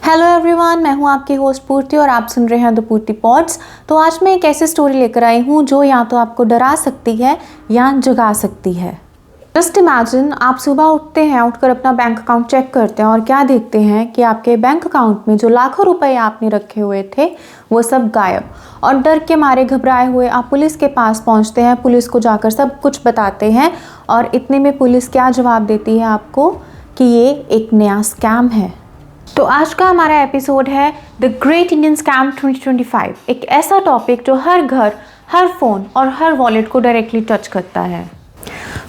Hello everyone, मैं हूं आपकी होस्ट पूर्ति और आप सुन रहे हैं द पूर्ति पॉड्स। तो आज मैं एक ऐसी स्टोरी लेकर आई हूं जो या तो आपको डरा सकती है या जगा सकती है। जस्ट इमेजिन, आप सुबह उठते हैं, उठकर अपना बैंक अकाउंट चेक करते हैं और क्या देखते हैं कि आपके बैंक अकाउंट में जो लाखों रुपए आपने रखे हुए थे वो सब गायब। और डर के मारे घबराए हुए आप पुलिस के पास पहुंचते हैं, पुलिस को जाकर सब कुछ बताते हैं और इतने में पुलिस क्या जवाब देती है आपको कि ये एक नया स्कैम है। तो आज का हमारा एपिसोड है द ग्रेट इंडियन स्कैम 2025, एक ऐसा टॉपिक जो हर घर, हर फोन और हर वॉलेट को डायरेक्टली टच करता है।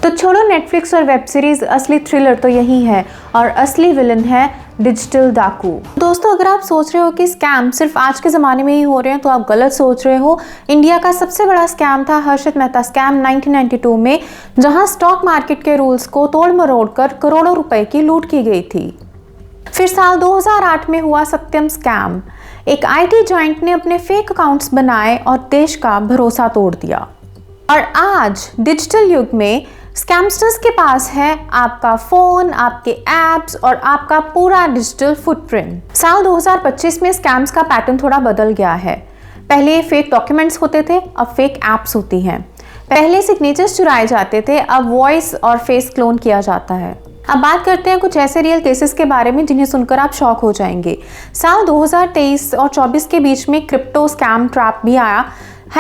तो छोड़ो नेटफ्लिक्स और वेब सीरीज, असली थ्रिलर तो यही है और असली विलन है डिजिटल डाकू। दोस्तों, अगर आप सोच रहे हो कि स्कैम सिर्फ आज के ज़माने में ही हो रहे हैं तो आप गलत सोच रहे हो। इंडिया का सबसे बड़ा स्कैम था हर्षित मेहता स्कैम 1992 में, जहां स्टॉक मार्केट के रूल्स को तोड़ मरोड़ कर करोड़ों रुपए की लूट की गई थी। फिर साल 2008 में हुआ सत्यम स्कैम। एक आईटी जॉइंट ने अपने फेक अकाउंट्स बनाए और देश का भरोसा तोड़ दिया। और आज डिजिटल युग में स्कैमस्टर्स के पास है आपका फोन, आपके एप्स और आपका पूरा डिजिटल फुटप्रिंट। साल 2025 में स्कैम्स का पैटर्न थोड़ा बदल गया है। पहले फेक डॉक्यूमेंट्स होते थे, अब फेक एप्स होती हैं। पहले सिग्नेचर्स चुराए जाते थे, अब वॉइस और फेस क्लोन किया जाता है। अब बात करते हैं कुछ ऐसे रियल केसेस के बारे में जिन्हें सुनकर आप शॉक हो जाएंगे। साल 2023 और 24 के बीच में क्रिप्टो स्कैम ट्रैप भी आया।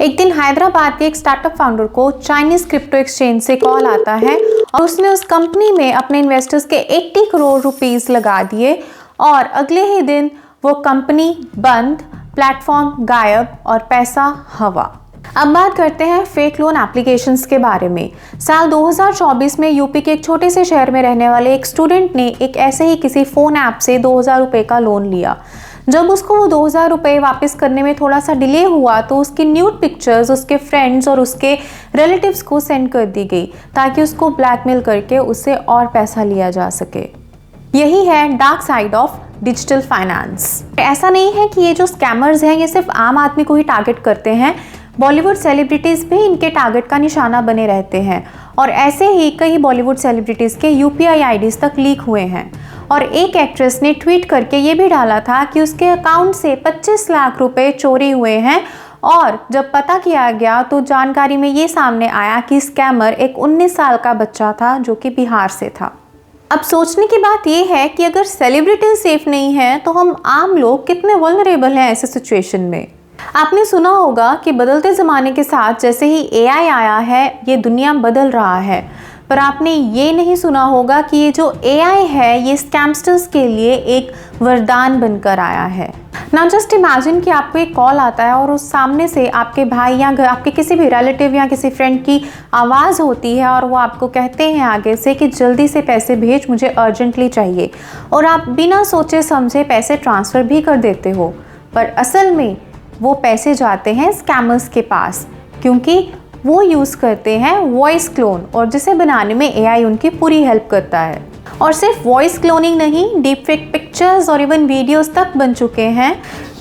एक दिन हैदराबाद के एक स्टार्टअप फाउंडर को चाइनीज क्रिप्टो एक्सचेंज से कॉल आता है और उसने उस कंपनी में अपने इन्वेस्टर्स के 80 करोड़ रुपीस लगा दिए और अगले ही दिन वो कंपनी बंद, प्लेटफॉर्म गायब और पैसा हवा। अब बात करते हैं फेक लोन एप्लीकेशंस के बारे में। साल 2024 में यूपी के एक छोटे से शहर में रहने वाले एक स्टूडेंट ने एक ऐसे ही किसी फ़ोन ऐप से 2000 रुपये का लोन लिया। जब उसको वो 2000 रुपये वापस करने में थोड़ा सा डिले हुआ तो उसकी न्यूड पिक्चर्स उसके फ्रेंड्स और उसके रिलेटिव्स को सेंड कर दी गई ताकि उसको ब्लैकमेल करके उससे और पैसा लिया जा सके। यही है dark side of digital finance. ऐसा नहीं है कि ये जो स्कैमर्स हैं ये सिर्फ आम आदमी को ही टारगेट करते हैं। बॉलीवुड सेलिब्रिटीज़ भी इनके टारगेट का निशाना बने रहते हैं और ऐसे ही कई बॉलीवुड सेलिब्रिटीज़ के यूपीआई आईडीज़ तक लीक हुए हैं। और एक एक्ट्रेस ने ट्वीट करके ये भी डाला था कि उसके अकाउंट से 25 लाख रुपए चोरी हुए हैं और जब पता किया गया तो जानकारी में ये सामने आया कि स्कैमर एक 19 साल का बच्चा था जो कि बिहार से था। अब सोचने की बात यह है कि अगर सेलिब्रिटी सेफ नहीं है तो हम आम लोग कितने वल्नरेबल हैं ऐसे सिचुएशन में। आपने सुना होगा कि बदलते ज़माने के साथ जैसे ही एआई आया है ये दुनिया बदल रहा है, पर आपने ये नहीं सुना होगा कि ये जो एआई है ये स्कैमस्टर्स के लिए एक वरदान बनकर आया है। नाउ जस्ट इमेजिन कि आपको एक कॉल आता है और उस सामने से आपके भाई या आपके किसी भी रिलेटिव या किसी फ्रेंड की आवाज़ होती है और वो आपको कहते हैं आगे से कि जल्दी से पैसे भेज, मुझे अर्जेंटली चाहिए, और आप बिना सोचे समझे पैसे ट्रांसफ़र भी कर देते हो। पर असल में वो पैसे जाते हैं स्कैमर्स के पास क्योंकि वो यूज़ करते हैं वॉइस क्लोन और जिसे बनाने में एआई उनकी पूरी हेल्प करता है। और सिर्फ वॉइस क्लोनिंग नहीं, डीप फेक पिक्चर्स और इवन वीडियोस तक बन चुके हैं।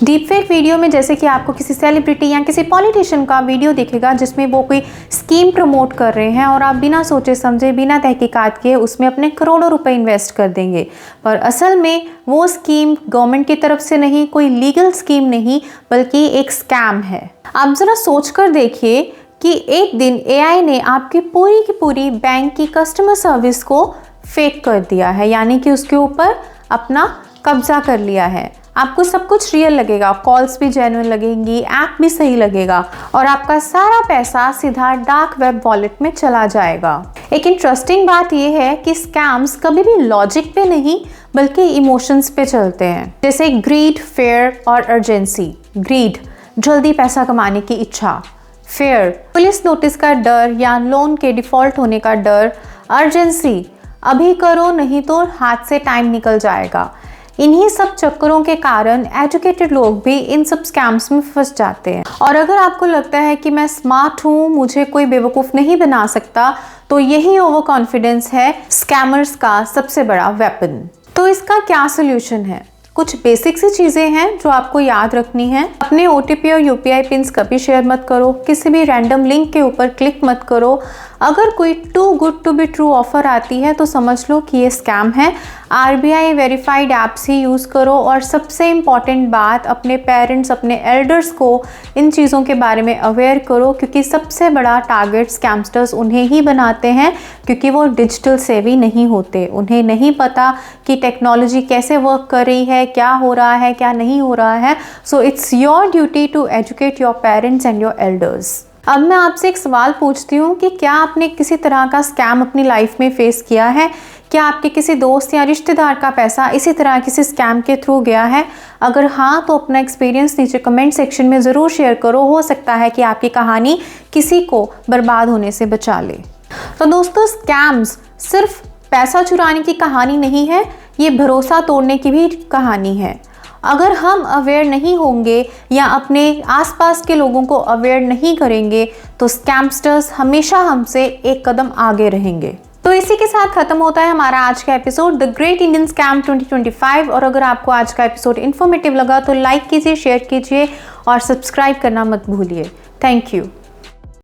डीप फेक वीडियो में जैसे कि आपको किसी सेलिब्रिटी या किसी पॉलिटिशियन का वीडियो दिखेगा जिसमें वो कोई स्कीम प्रमोट कर रहे हैं और आप बिना सोचे समझे, बिना तहकीकात किए उसमें अपने करोड़ों रुपए इन्वेस्ट कर देंगे। पर असल में वो स्कीम गवर्नमेंट की तरफ से नहीं, कोई लीगल स्कीम नहीं, बल्कि एक स्कैम है। आप ज़रा सोच कर देखिए कि एक दिन एआई ने आपकी पूरी की पूरी बैंक की कस्टमर सर्विस को फेक कर दिया है, यानी कि उसके ऊपर अपना कब्जा कर लिया है। आपको सब कुछ रियल लगेगा, कॉल्स भी जेन्युइन लगेंगी, ऐप भी सही लगेगा और आपका सारा पैसा सीधा डार्क वेब वॉलेट में चला जाएगा। एक इंटरेस्टिंग बात यह है कि स्कैम्स कभी भी लॉजिक पे नहीं बल्कि इमोशंस पे चलते हैं, जैसे ग्रीड, फेयर और अर्जेंसी। ग्रीड, जल्दी पैसा कमाने की इच्छा। फेयर, पुलिस नोटिस का डर या लोन के डिफॉल्ट होने का डर। अर्जेंसी, अभी करो नहीं तो हाथ से टाइम निकल जाएगा। इन्हीं सब चक्करों के कारण एजुकेटेड लोग भी इन सब स्कैम्स में फंस जाते हैं। और अगर आपको लगता है कि मैं स्मार्ट हूँ, मुझे कोई बेवकूफ़ नहीं बना सकता, तो यही ओवर कॉन्फिडेंस है स्कैमर्स का सबसे बड़ा वेपन। तो इसका क्या सोल्यूशन है? कुछ बेसिक सी चीज़ें हैं जो आपको याद रखनी है। अपने OTP और UPI पिन्स कभी शेयर मत करो। किसी भी रैंडम लिंक के ऊपर क्लिक मत करो। अगर कोई too good to be true offer आती है तो समझ लो कि ये स्कैम है। RBI वेरीफाइड ऐप्स ही यूज़ करो और सबसे इम्पॉर्टेंट बात, अपने पेरेंट्स, अपने एल्डर्स को इन चीज़ों के बारे में अवेयर करो, क्योंकि सबसे बड़ा टारगेट स्कैमस्टर्स उन्हें ही बनाते हैं क्योंकि वो डिजिटल सेवी नहीं होते। उन्हें नहीं पता कि टेक्नोलॉजी कैसे वर्क कर रही है, क्या हो रहा है, क्या नहीं हो रहा है। So it's your duty to educate your parents and your elders. अब मैं आपसे एक सवाल पूछती हूँ कि क्या आपने किसी तरह का स्कैम अपनी लाइफ में फेस किया है? क्या आपके किसी दोस्त या रिश्तेदार का पैसा इसी तरह किसी स्कैम के थ्रू गया है? अगर हाँ, तो अपना एक्सपीरियंस नीचे कमेंट सेक्शन में ज़रूर शेयर करो। हो सकता है कि आपकी कहानी किसी को बर्बाद होने से बचा ले। तो दोस्तों, स्कैम्स सिर्फ पैसा चुराने की कहानी नहीं है, ये भरोसा तोड़ने की भी कहानी है। अगर हम अवेयर नहीं होंगे या अपने आसपास के लोगों को अवेयर नहीं करेंगे तो स्कैमस्टर्स हमेशा हमसे एक कदम आगे रहेंगे। तो इसी के साथ खत्म होता है हमारा आज का episode the great Indian scam 2025। और अगर आपको आज का एपिसोड इन्फॉर्मेटिव लगा तो लाइक कीजिए, शेयर कीजिए और सब्सक्राइब करना मत भूलिए। Thank you.